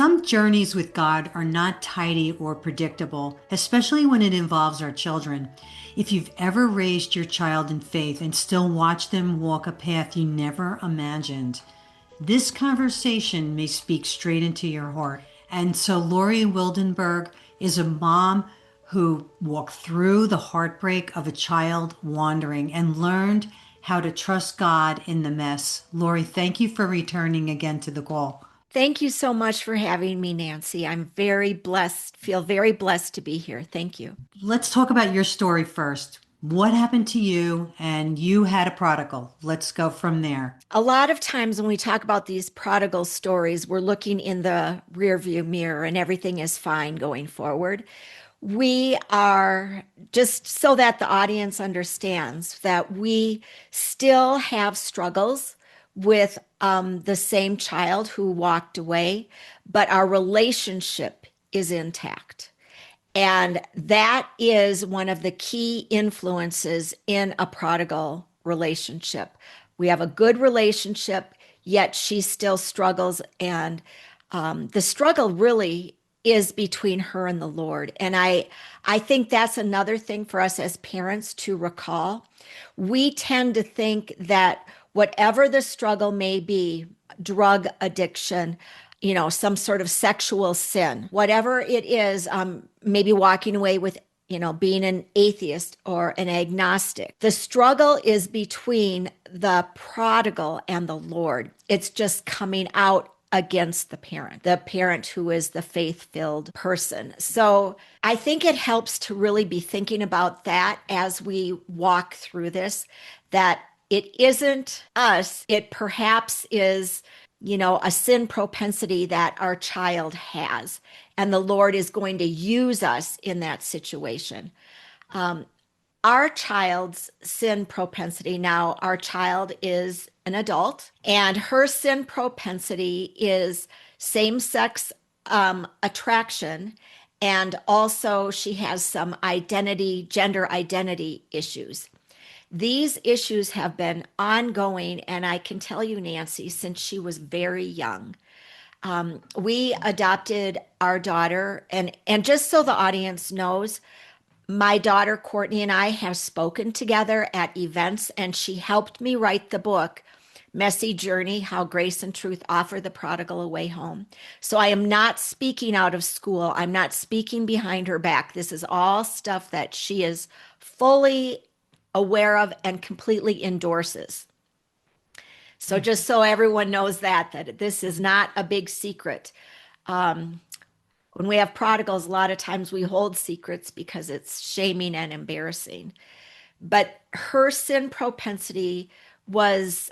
Some journeys with God are not tidy or predictable, especially when it involves our children. If you've ever raised your child in faith and still watch them walk a path you never imagined, this conversation may speak straight into your heart. And so Lori Wildenberg is a mom who walked through the heartbreak of a child wandering and learned how to trust God in the mess. Lori, thank you for returning again to the call. Thank you so much for having me, Nancy. I'm very blessed, feel very blessed to be here. Thank you. Let's talk about your story first. What happened to you? And you had a prodigal. Let's go from there. A lot of times when we talk about these prodigal stories, we're looking in the rearview mirror and everything is fine going forward. We are just so that the audience understands that we still have struggles with the same child who walked away, but our relationship is intact. And that is one of the key influences in a prodigal relationship. We have a good relationship, yet she still struggles. And the struggle really is between her and the Lord. And I think that's another thing for us as parents to recall. We tend to think that whatever the struggle may be, drug addiction, some sort of sexual sin, whatever it is, maybe walking away with, being an atheist or an agnostic. The struggle is between the prodigal and the Lord. It's just coming out against the parent who is the faith-filled person. So I think it helps to really be thinking about that as we walk through this, that it isn't us, it perhaps is a sin propensity that our child has, and the Lord is going to use us in that situation. Our child's sin propensity now, our child is an adult, and her sin propensity is same sex attraction. And also, she has some gender identity issues. These issues have been ongoing, and I can tell you, Nancy, since she was very young. We adopted our daughter, and just so the audience knows, my daughter Courtney and I have spoken together at events, and she helped me write the book, Messy Journey, How Grace and Truth Offer the Prodigal a Way Home. So I am not speaking out of school. I'm not speaking behind her back. This is all stuff that she is fully aware of and completely endorses. So just so everyone knows that this is not a big secret. When we have prodigals, a lot of times we hold secrets because it's shaming and embarrassing. But her sin propensity was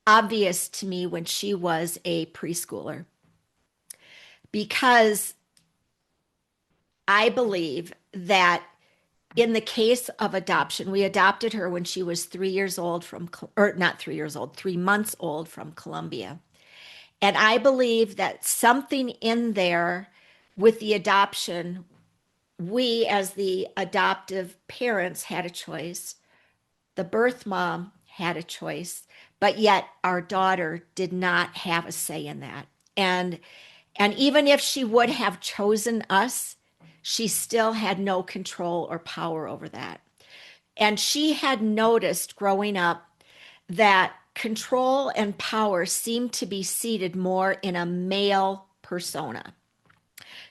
obvious to me when she was a preschooler, because I believe that in the case of adoption, we adopted her when she was 3 years old or not 3 years old, 3 months old from Colombia. And I believe that something in there with the adoption, we as the adoptive parents had a choice. The birth mom had a choice, but yet our daughter did not have a say in that. And even if she would have chosen us, she still had no control or power over that. And she had noticed growing up that control and power seemed to be seated more in a male persona.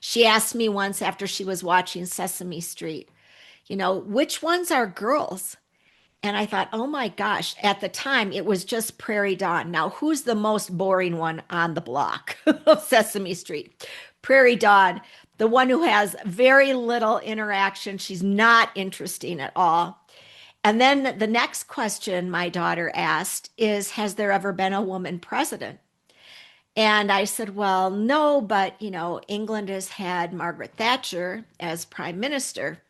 She asked me once after she was watching Sesame Street, which ones are girls? And I thought, oh my gosh, at the time it was just Prairie Dawn. Now, who's the most boring one on the block of Sesame Street? Prairie Dawn, the one who has very little interaction. She's not interesting at all. And then the next question my daughter asked is, has there ever been a woman president? And I said, well, no, but England has had Margaret Thatcher as prime minister,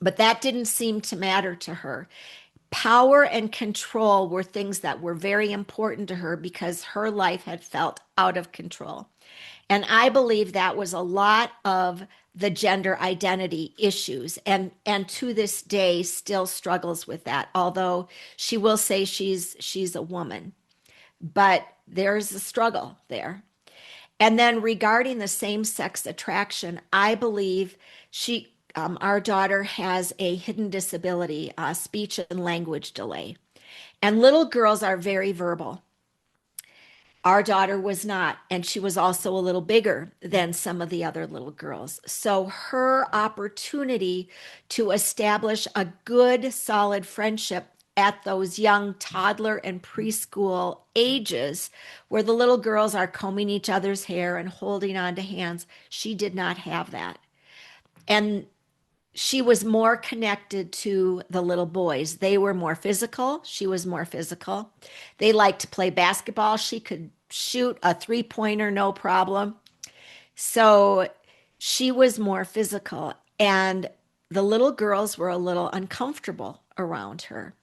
but that didn't seem to matter to her. Power and control were things that were very important to her because her life had felt out of control. And I believe that was a lot of the gender identity issues, and to this day still struggles with that, although she will say she's a woman. But there's a struggle there. And then regarding the same-sex attraction, I believe our daughter has a hidden disability, speech and language delay. And little girls are very verbal. Our daughter was not, and she was also a little bigger than some of the other little girls. So her opportunity to establish a good, solid friendship at those young toddler and preschool ages, where the little girls are combing each other's hair and holding on to hands, she did not have that. And she was more connected to the little boys. They were more physical. She was more physical. They liked to play basketball. She could shoot a three-pointer, no problem. So she was more physical. And the little girls were a little uncomfortable around her.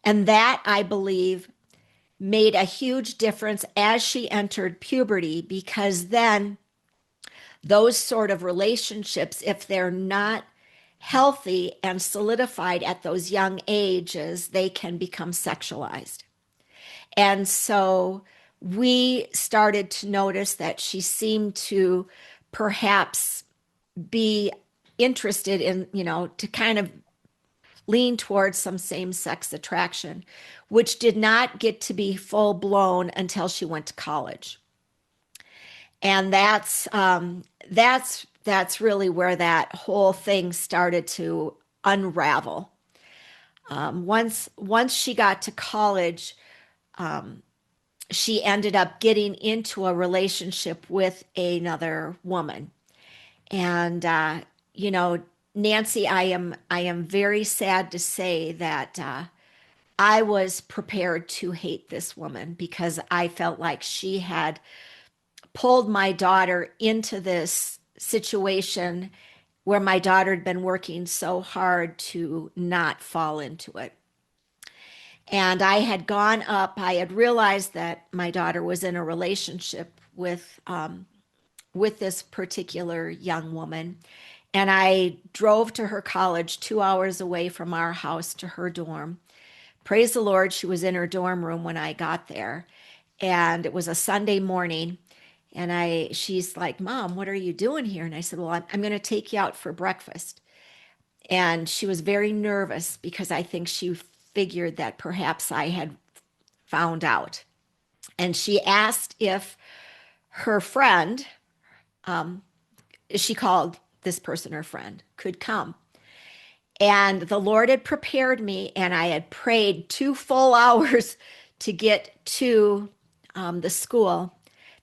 And that, I believe, made a huge difference as she entered puberty, because then those sort of relationships, if they're not healthy and solidified at those young ages, they can become sexualized. And so we started to notice that she seemed to perhaps be interested in, to kind of lean towards some same-sex attraction, which did not get to be full blown until she went to college. And that's really where that whole thing started to unravel. Once she got to college, she ended up getting into a relationship with another woman. And Nancy, I am very sad to say that I was prepared to hate this woman, because I felt like she had pulled my daughter into this situation where my daughter had been working so hard to not fall into it. And I had realized that my daughter was in a relationship with this particular young woman. And I drove to her college 2 hours away from our house to her dorm. Praise the Lord, she was in her dorm room when I got there. And it was a Sunday morning. And she's like, "Mom, what are you doing here?" And I said, "Well, I'm going to take you out for breakfast." And she was very nervous, because I think she figured that perhaps I had found out. And she asked if her friend, she called this person her friend, could come. And the Lord had prepared me, and I had prayed 2 full hours to get to the school.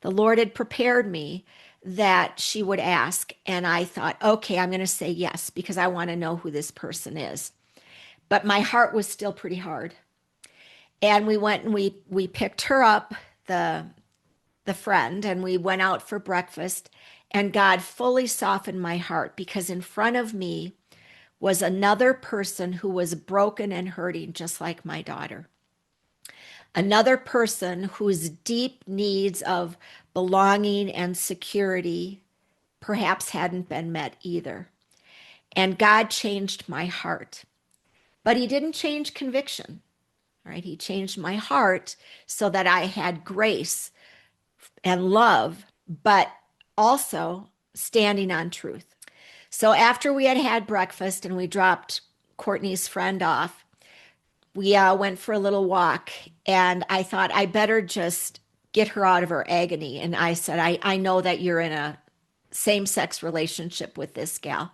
The Lord had prepared me that she would ask. And I thought, okay, I'm going to say yes, because I want to know who this person is. But my heart was still pretty hard. And we went and we picked her up, the friend, and we went out for breakfast. And God fully softened my heart, because in front of me was another person who was broken and hurting, just like my daughter. Another person whose deep needs of belonging and security perhaps hadn't been met either. And God changed my heart. But he didn't change conviction, right? He changed my heart so that I had grace and love, but also standing on truth. So after we had had breakfast and we dropped Courtney's friend off, we went for a little walk, and I thought I better just get her out of her agony. And I said, I know that you're in a same-sex relationship with this gal.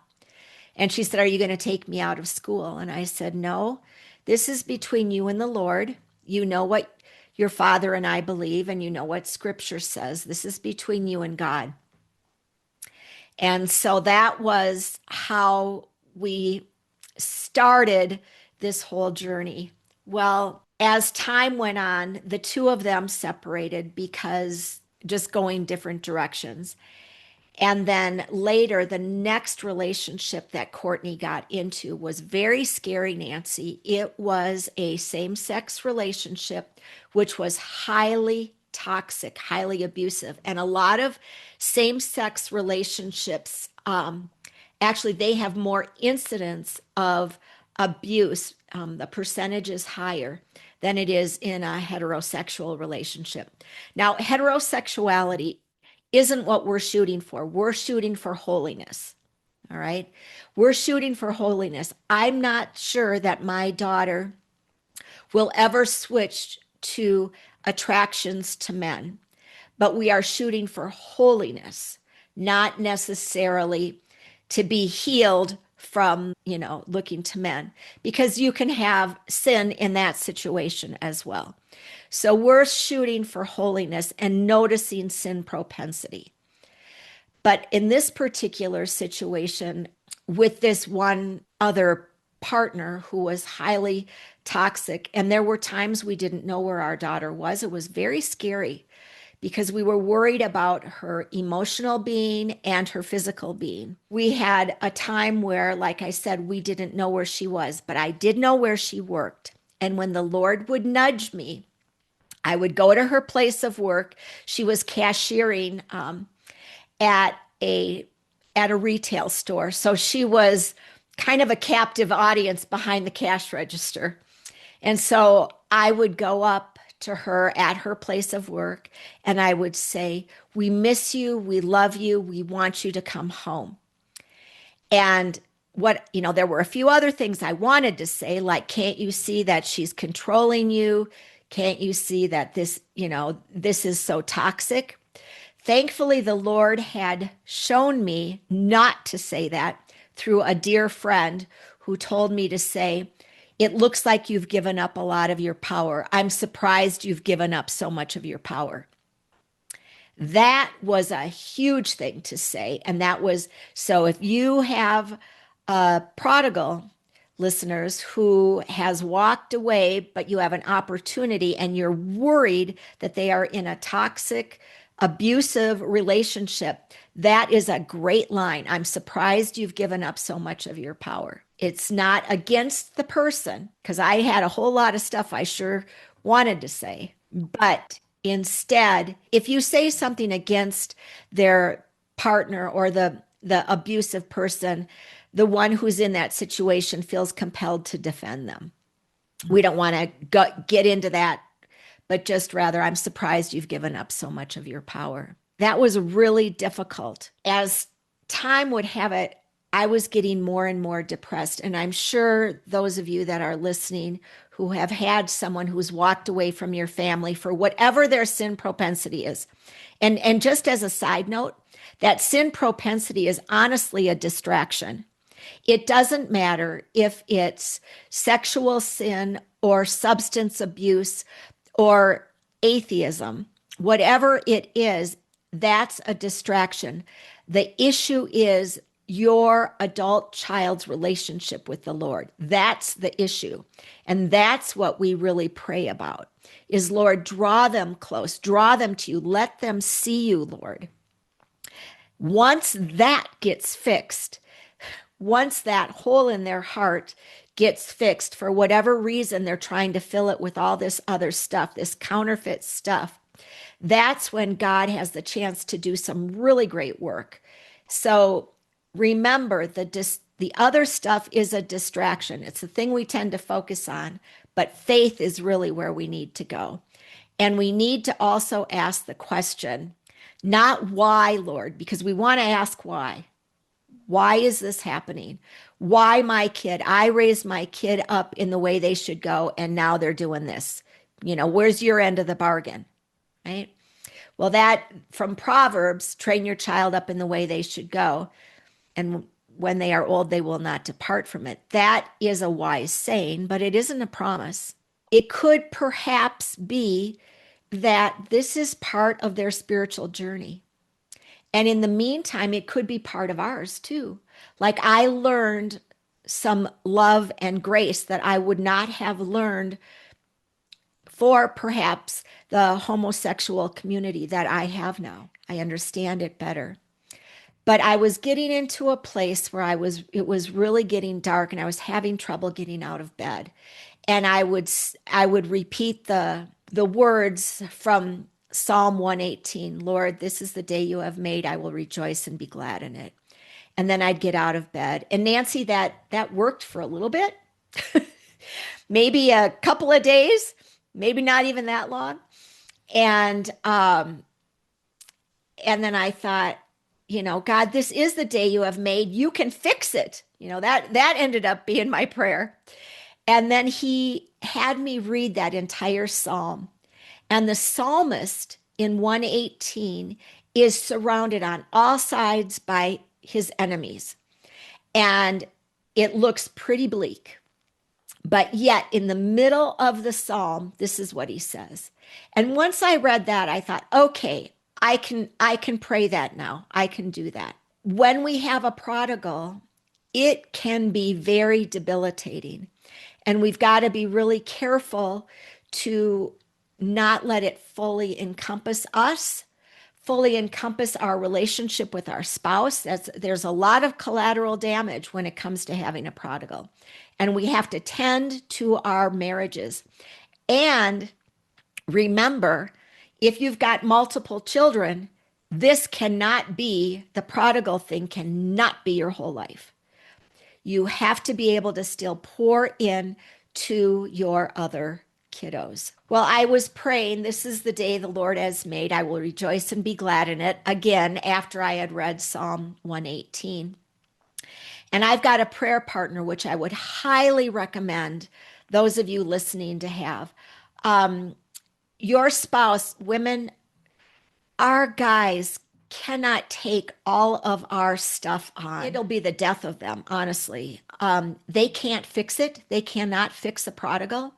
And she said, "Are you going to take me out of school?" And I said, "No, this is between you and the Lord. You know what your father and I believe, and you know what scripture says. This is between you and God." And so that was how we started this whole journey. Well, as time went on, the two of them separated, because just going different directions. And then later, the next relationship that Courtney got into was very scary, Nancy. It was a same-sex relationship, which was highly toxic, highly abusive. And a lot of same-sex relationships, actually, they have more incidents of abuse. The percentage is higher than it is in a heterosexual relationship. Now, heterosexuality isn't what we're shooting for. We're shooting for holiness. All right. We're shooting for holiness. I'm not sure that my daughter will ever switch to attractions to men, but we are shooting for holiness, not necessarily to be healed from, looking to men, because you can have sin in that situation as well. So we're shooting for holiness and noticing sin propensity. But in this particular situation, with this one other partner who was highly toxic, and there were times we didn't know where our daughter was. It was very scary because we were worried about her emotional being and her physical being. We had a time where, like I said, we didn't know where she was, but I did know where she worked. And when the Lord would nudge me, I would go to her place of work. She was cashiering at a retail store. So she was kind of a captive audience behind the cash register. And so I would go up to her at her place of work and I would say, "We miss you, we love you, we want you to come home." And there were a few other things I wanted to say, like, "Can't you see that she's controlling you? Can't you see that this is so toxic?" Thankfully, the Lord had shown me not to say that through a dear friend who told me to say, "It looks like you've given up a lot of your power. I'm surprised you've given up so much of your power." That was a huge thing to say. And that was so if you have a prodigal, listeners, who has walked away, but you have an opportunity and you're worried that they are in a toxic, abusive relationship, that is a great line. "I'm surprised you've given up so much of your power." It's not against the person, because I had a whole lot of stuff I sure wanted to say. But instead, if you say something against their partner or the abusive person, the one who's in that situation feels compelled to defend them. We don't want to get into that, but just rather, "I'm surprised you've given up so much of your power." That was really difficult. As time would have it, I was getting more and more depressed. And I'm sure those of you that are listening who have had someone who's walked away from your family for whatever their sin propensity is. And just as a side note, that sin propensity is honestly a distraction. It doesn't matter if it's sexual sin or substance abuse or atheism, whatever it is, that's a distraction. The issue is your adult child's relationship with the Lord. That's the issue. And that's what we really pray about is, Lord, draw them close, draw them to you, let them see you, Lord. Once that gets fixed, once that hole in their heart gets fixed, for whatever reason, they're trying to fill it with all this other stuff, this counterfeit stuff, that's when God has the chance to do some really great work. So remember, the other stuff is a distraction. It's the thing we tend to focus on, but faith is really where we need to go. And we need to also ask the question, not why, Lord, because we want to ask why. Why is this happening? Why my kid? I raised my kid up in the way they should go, and now they're doing this. Where's your end of the bargain? Right? Well, that from Proverbs, train your child up in the way they should go, and when they are old, they will not depart from it. That is a wise saying, but it isn't a promise. It could perhaps be that this is part of their spiritual journey. And in the meantime, it could be part of ours too. Like I learned some love and grace that I would not have learned for perhaps the homosexual community that I have now. I understand it better. But I was getting into a place where it was really getting dark and I was having trouble getting out of bed. And I would repeat the words from Psalm 118, "Lord, this is the day you have made. I will rejoice and be glad in it." And then I'd get out of bed. And Nancy, that worked for a little bit, maybe a couple of days, maybe not even that long. And And then I thought, God, this is the day you have made. You can fix it. That ended up being my prayer. And then he had me read that entire psalm. And the psalmist in 118 is surrounded on all sides by his enemies. And it looks pretty bleak. But yet, in the middle of the psalm, this is what he says. And once I read that, I thought, okay, I can pray that now. I can do that. When we have a prodigal, it can be very debilitating. And we've got to be really careful to not let it fully encompass us, fully encompass our relationship with our spouse. There's a lot of collateral damage when it comes to having a prodigal. And we have to tend to our marriages. And remember, if you've got multiple children, this cannot be, the prodigal thing cannot be your whole life. You have to be able to still pour in to your other kiddos. Well, I was praying, this is the day the Lord has made. I will rejoice and be glad in it. Again, after I had read Psalm 118. And I've got a prayer partner, which I would highly recommend those of you listening to have. Your spouse, women, our guys cannot take all of our stuff on. It'll be the death of them, honestly. They can't fix it. They cannot fix the prodigal.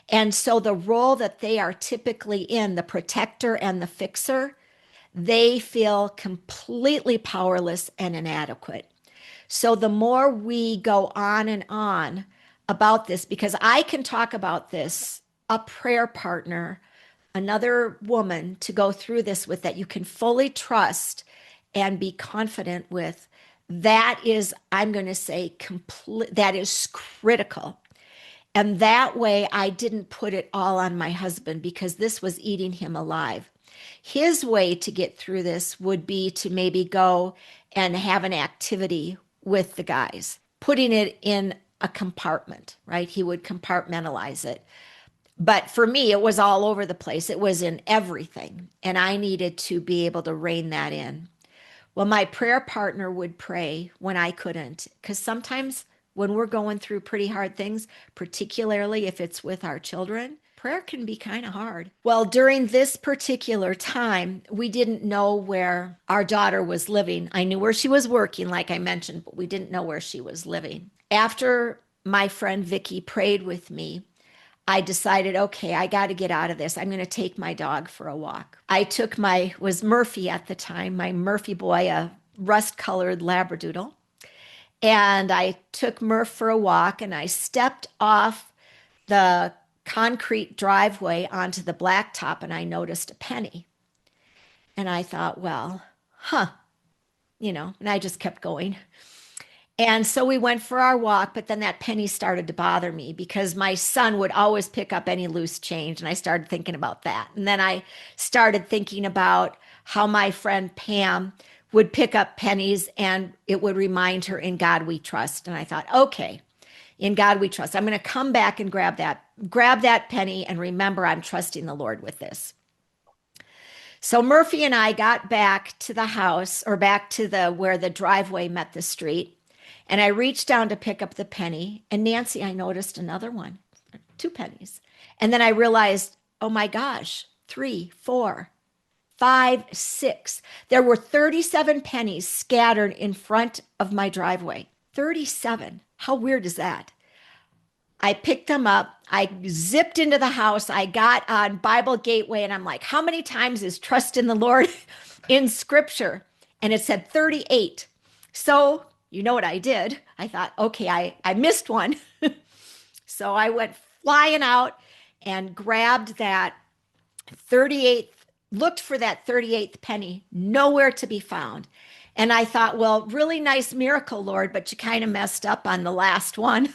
And so the role that they are typically in, the protector and the fixer, they feel completely powerless and inadequate. So the more we go on and on about this, because I can talk about this, a prayer partner, another woman to go through this with that you can fully trust and be confident with, that is, I'm going to say, that is critical. And that way I didn't put it all on my husband because this was eating him alive. His way to get through this would be to maybe go and have an activity with the guys, putting it in a compartment, right? He would compartmentalize it. But for me, it was all over the place. It was in everything. And I needed to be able to rein that in. Well, my prayer partner would pray when I couldn't, because sometimes when we're going through pretty hard things, particularly if it's with our children, prayer can be kind of hard. Well, during this particular time, we didn't know where our daughter was living. I knew where she was working, like I mentioned, but we didn't know where she was living. After my friend Vicky prayed with me, I decided, okay, I got to get out of this. I'm going to take my dog for a walk. I took was Murphy at the time, my Murphy boy, a rust-colored Labradoodle. And I took Murph for a walk and I stepped off the concrete driveway onto the blacktop and I noticed a penny. And I thought, well, and I just kept going. And so we went for our walk, but then that penny started to bother me because my son would always pick up any loose change. And I started thinking about that. And then I started thinking about how my friend Pam would pick up pennies and it would remind her, in God we trust. And I thought, okay, in God we trust. I'm going to come back and grab that penny and remember I'm trusting the Lord with this. So Murphy and I got back to the house, or back to where the driveway met the street. And I reached down to pick up the penny. And Nancy, I noticed another one, 2 pennies. And then I realized, oh my gosh, 3, 4, 5, 6. There were 37 pennies scattered in front of my driveway. 37. How weird is that? I picked them up. I zipped into the house. I got on Bible Gateway and I'm like, how many times is trust in the Lord in scripture? And it said 38. So you know what I did? I thought, okay, I missed one. So I went flying out and grabbed that 38th, looked for that 38th penny, nowhere to be found. And I thought, well, really nice miracle, Lord, but you kind of messed up on the last one,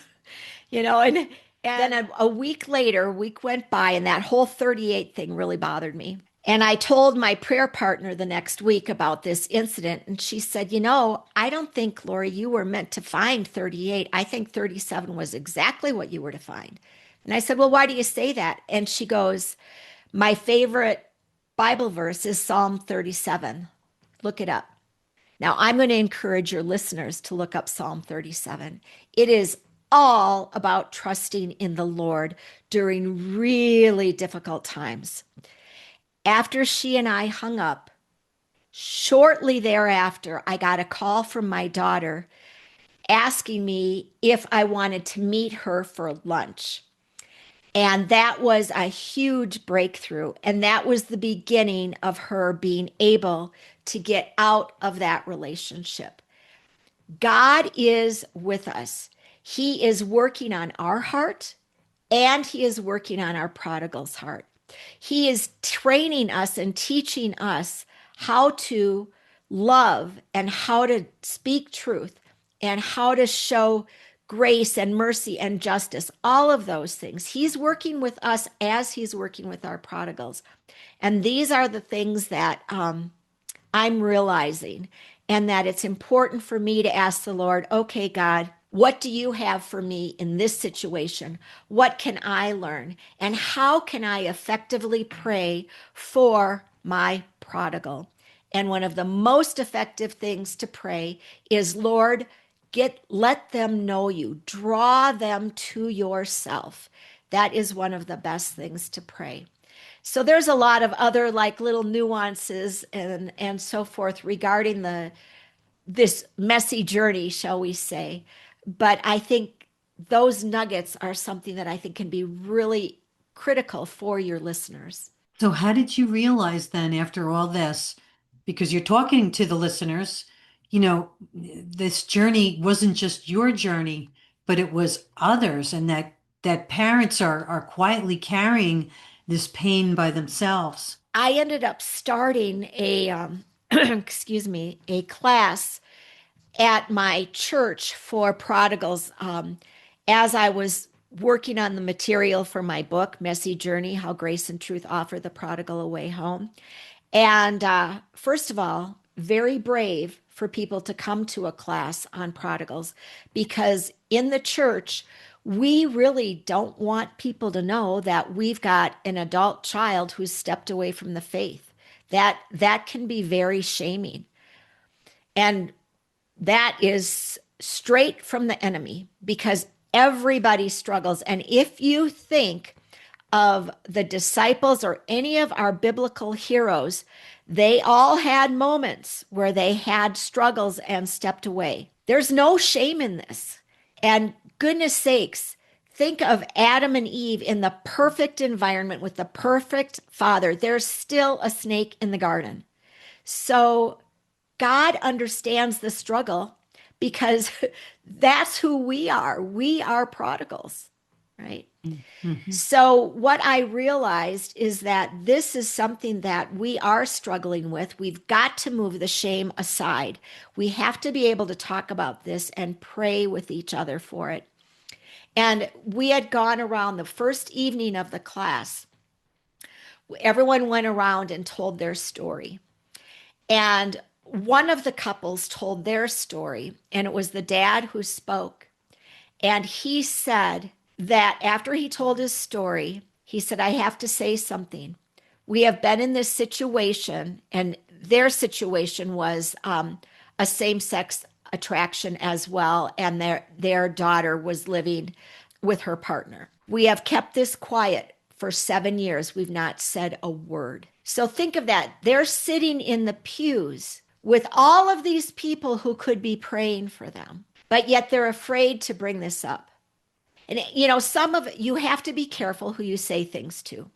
and then a week later, week went by and that whole 38 thing really bothered me. And I told my prayer partner the next week about this incident. And she said, I don't think, Lori, you were meant to find 38. I think 37 was exactly what you were to find. And I said, well, why do you say that? And she goes, my favorite Bible verse is Psalm 37. Look it up. Now, I'm going to encourage your listeners to look up Psalm 37. It is all about trusting in the Lord during really difficult times. After she and I hung up, shortly thereafter, I got a call from my daughter asking me if I wanted to meet her for lunch. And that was a huge breakthrough. And that was the beginning of her being able to get out of that relationship. God is with us. He is working on our heart and he is working on our prodigal's heart. He is training us and teaching us how to love and how to speak truth and how to show grace and mercy and justice, all of those things. He's working with us as he's working with our prodigals. And these are the things that I'm realizing, and that it's important for me to ask the Lord, okay, God, what do you have for me in this situation? What can I learn? And how can I effectively pray for my prodigal? And one of the most effective things to pray is, Lord, let them know you, draw them to yourself. That is one of the best things to pray. So there's a lot of other like little nuances and so forth regarding this messy journey, shall we say. But I think those nuggets are something that I think can be really critical for your listeners. So, how did you realize then, after all this, because you're talking to the listeners, this journey wasn't just your journey, but it was others, and that parents are quietly carrying this pain by themselves. I ended up starting a excuse me, a class at my church for prodigals, as I was working on the material for my book, Messy Journey: How Grace and Truth Offer the Prodigal a Way Home. And first of all, very brave for people to come to a class on prodigals, because in the church, we really don't want people to know that we've got an adult child who's stepped away from the faith. That can be very shaming. And that is straight from the enemy, because everybody struggles. And if you think of the disciples or any of our biblical heroes, they all had moments where they had struggles and stepped away. There's no shame in this. And goodness sakes, think of Adam and Eve in the perfect environment with the perfect father. There's still a snake in the garden. So God understands the struggle, because that's who we are. We are prodigals, right? Mm-hmm. So, what I realized is that this is something that we are struggling with. We've got to move the shame aside. We have to be able to talk about this and pray with each other for it. And we had gone around the first evening of the class. Everyone went around and told their story. And one of the couples told their story, and it was the dad who spoke. And he said that after he told his story, he said, I have to say something. We have been in this situation, and their situation was a same-sex attraction as well, and their daughter was living with her partner. We have kept this quiet for 7 years. We've not said a word. So think of that. They're sitting in the pews with all of these people who could be praying for them, but yet they're afraid to bring this up. And some of you have to be careful who you say things to,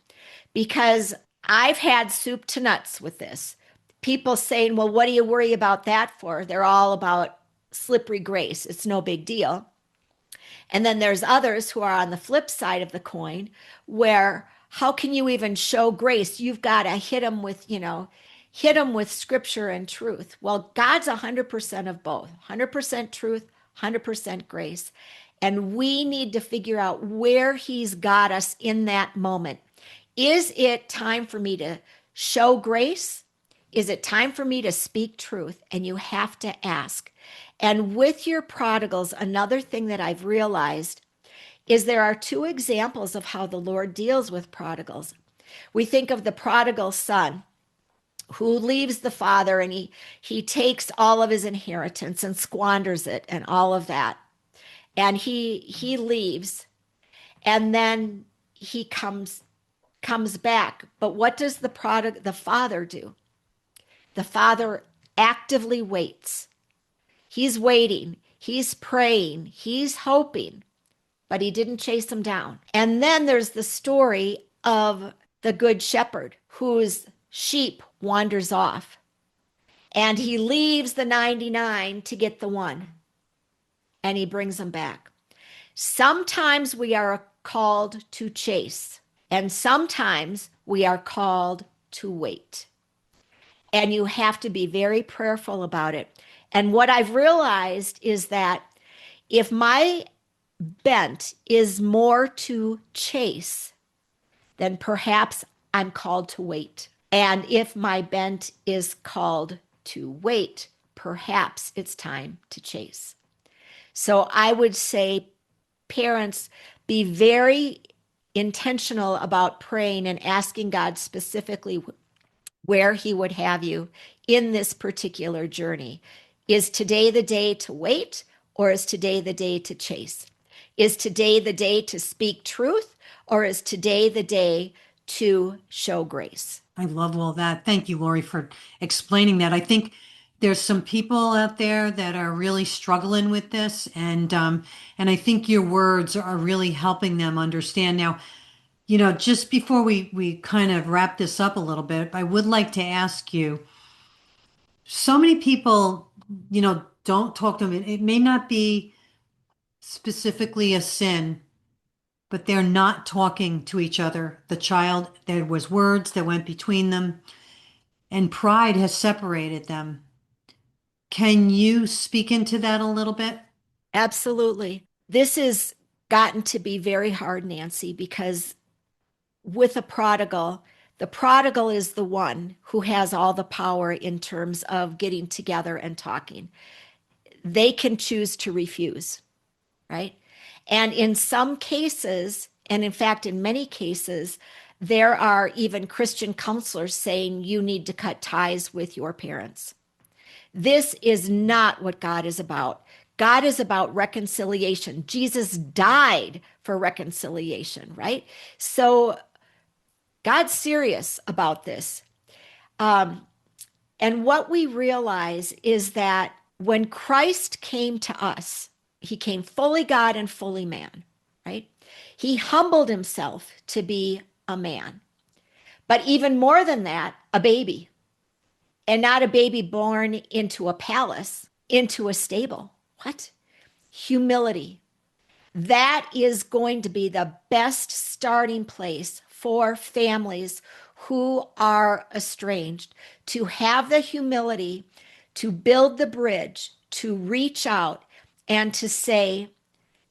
because I've had soup to nuts with this. People saying, well, what do you worry about that for? They're all about slippery grace. It's no big deal. And then there's others who are on the flip side of the coin, where how can you even show grace? You've got to hit them with scripture and truth. Well, God's 100% of both, 100% truth, 100% grace. And we need to figure out where he's got us in that moment. Is it time for me to show grace? Is it time for me to speak truth? And you have to ask. And with your prodigals, another thing that I've realized is there are two examples of how the Lord deals with prodigals. We think of the prodigal son, who leaves the father, and he takes all of his inheritance and squanders it and all of that. And he leaves, and then he comes back. But what does the father do? The father actively waits. He's waiting, he's praying, he's hoping, but he didn't chase him down. And then there's the story of the good shepherd whose sheep wanders off, and he leaves the 99 to get the one, and he brings them back. Sometimes we are called to chase, and sometimes we are called to wait. And you have to be very prayerful about it. And what I've realized is that if my bent is more to chase, then perhaps I'm called to wait. And if my bent is called to wait, perhaps it's time to chase. So I would say, parents, be very intentional about praying and asking God specifically where He would have you in this particular journey. Is today the day to wait, or is today the day to chase? Is today the day to speak truth, or is today the day to show grace? I love all that. Thank you, Lori, for explaining that. I think there's some people out there that are really struggling with this, and I think your words are really helping them understand. Now, just before we kind of wrap this up a little bit, I would like to ask you, so many people, don't talk to them. It may not be specifically a sin, but they're not talking to each other. The child, there was words that went between them, and pride has separated them. Can you speak into that a little bit? Absolutely. This has gotten to be very hard, Nancy, because with a prodigal, the prodigal is the one who has all the power in terms of getting together and talking. They can choose to refuse, right? And in some cases, and in fact, in many cases, there are even Christian counselors saying you need to cut ties with your parents. This is not what God is about. God is about reconciliation. Jesus died for reconciliation, right? So God's serious about this. And what we realize is that when Christ came to us, he came fully God and fully man, right? He humbled himself to be a man. But even more than that, a baby. And not a baby born into a palace, into a stable. What? Humility. That is going to be the best starting place for families who are estranged, to have the humility to build the bridge, to reach out and to say,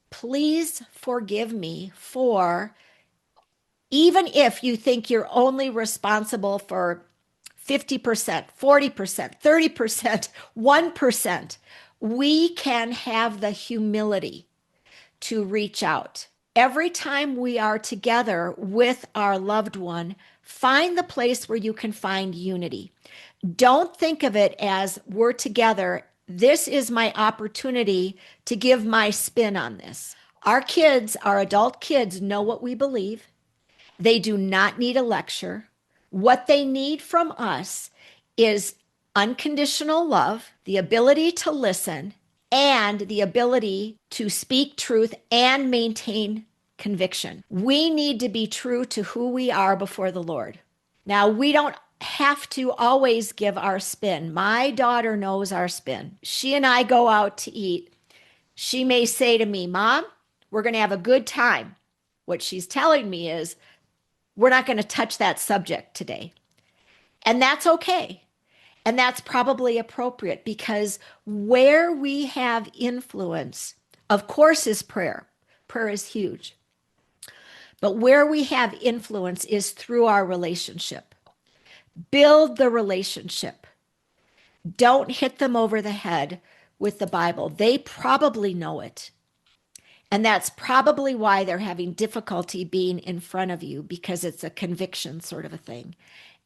please forgive me for, even if you think you're only responsible for 50%, 40%, 30%, 1%, we can have the humility to reach out. Every time we are together with our loved one, find the place where you can find unity. Don't think of it as we're together. This is my opportunity to give my spin on this. Our kids, our adult kids, know what we believe. They do not need a lecture. What they need from us is unconditional love, the ability to listen, and the ability to speak truth and maintain conviction. We need to be true to who we are before the Lord. Now, we don't have to always give our spin. My daughter knows our spin. She and I go out to eat. She may say to me, Mom, we're going to have a good time. What she's telling me is, we're not going to touch that subject today. And that's okay. And that's probably appropriate, because where we have influence, of course, is prayer. Prayer is huge. But where we have influence is through our relationship. Build the relationship. Don't hit them over the head with the Bible. They probably know it. And that's probably why they're having difficulty being in front of you, because it's a conviction sort of a thing.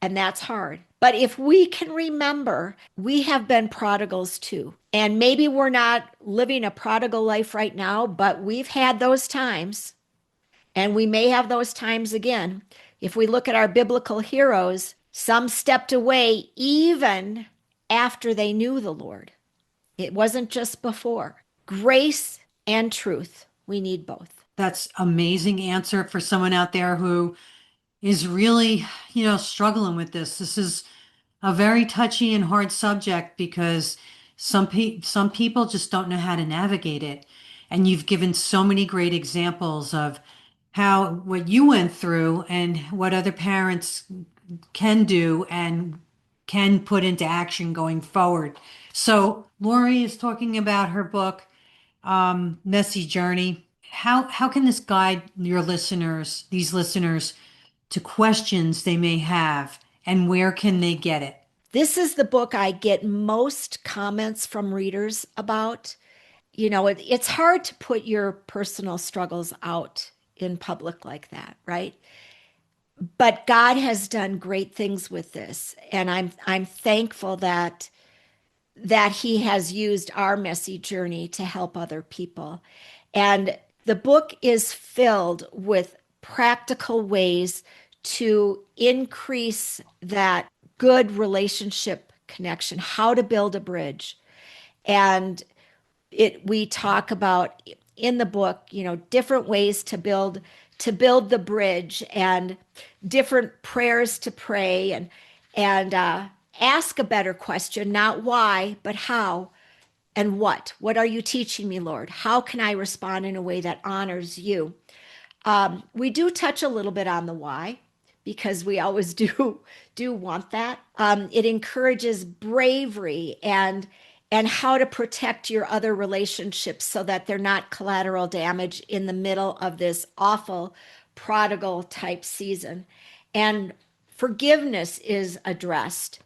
And that's hard. But if we can remember, we have been prodigals too. And maybe we're not living a prodigal life right now, but we've had those times, and we may have those times again. If we look at our biblical heroes, some stepped away even after they knew the Lord. It wasn't just before. Grace and truth, we need both. That's amazing answer for someone out there who is really, struggling with this. This is a very touchy and hard subject because some people just don't know how to navigate it. And you've given so many great examples of how what you went through and what other parents can do and can put into action going forward. So Lori is talking about her book, Messy Journey. How can this guide your listeners, these listeners, to questions they may have, and where can they get it? This is the book I get most comments from readers about. It's hard to put your personal struggles out in public like that, right? But God has done great things with this, and I'm thankful that he has used our messy journey to help other people. And the book is filled with practical ways to increase that good relationship connection, how to build a bridge. And we talk about in the book, different ways to build the bridge, and different prayers to pray, and ask a better question, not why, but how and what. What are you teaching me, Lord? How can I respond in a way that honors you? We do touch a little bit on the why, because we always do want that. It encourages bravery and how to protect your other relationships so that they're not collateral damage in the middle of this awful prodigal type season. And forgiveness is addressed.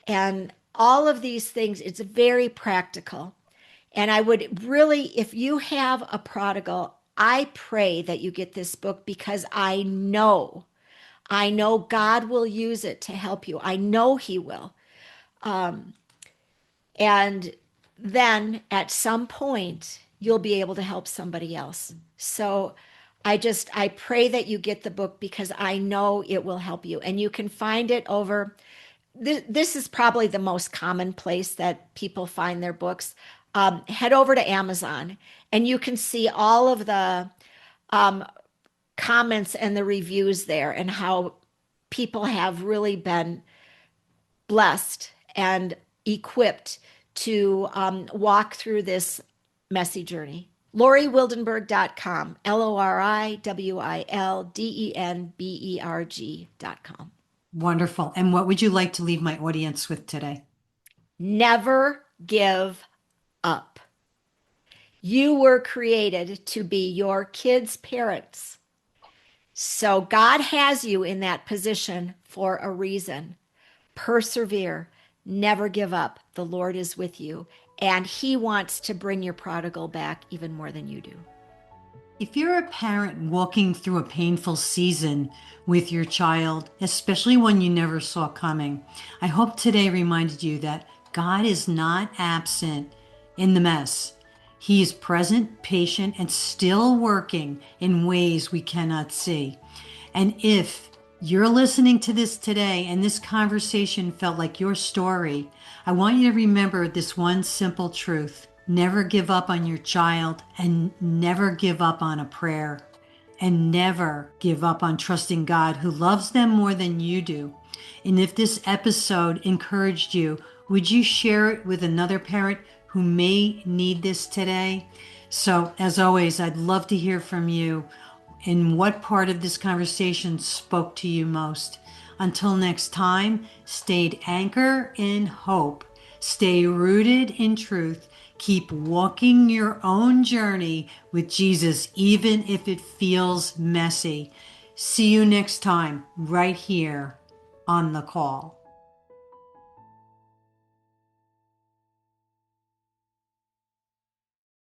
And all of these things, it's very practical. And I would really, if you have a prodigal, I pray that you get this book, because I know God will use it to help you. I know He will. And then at some point, you'll be able to help somebody else. So I pray that you get the book, because I know it will help you. And you can find it over, this is probably the most common place that people find their books. Head over to Amazon, and you can see all of the comments and the reviews there, and how people have really been blessed and equipped to walk through this messy journey. LoriWildenberg.com, LoriWildenberg.com. Wonderful. And what would you like to leave my audience with today? Never give up. You were created to be your kids' parents. So God has you in that position for a reason. Persevere. Never give up. The Lord is with you, and He wants to bring your prodigal back even more than you do. If you're a parent walking through a painful season with your child, especially one you never saw coming, I hope today reminded you that God is not absent in the mess. He is present, patient, and still working in ways we cannot see. And if you're listening to this today and this conversation felt like your story, I want you to remember this one simple truth. Never give up on your child, and never give up on a prayer, and never give up on trusting God, who loves them more than you do. And if this episode encouraged you, would you share it with another parent who may need this today? So as always, I'd love to hear from you. In what part of this conversation spoke to you most? Until next time, stay anchored in hope, stay rooted in truth, keep walking your own journey with Jesus, even if it feels messy. See you next time, right here on The Call.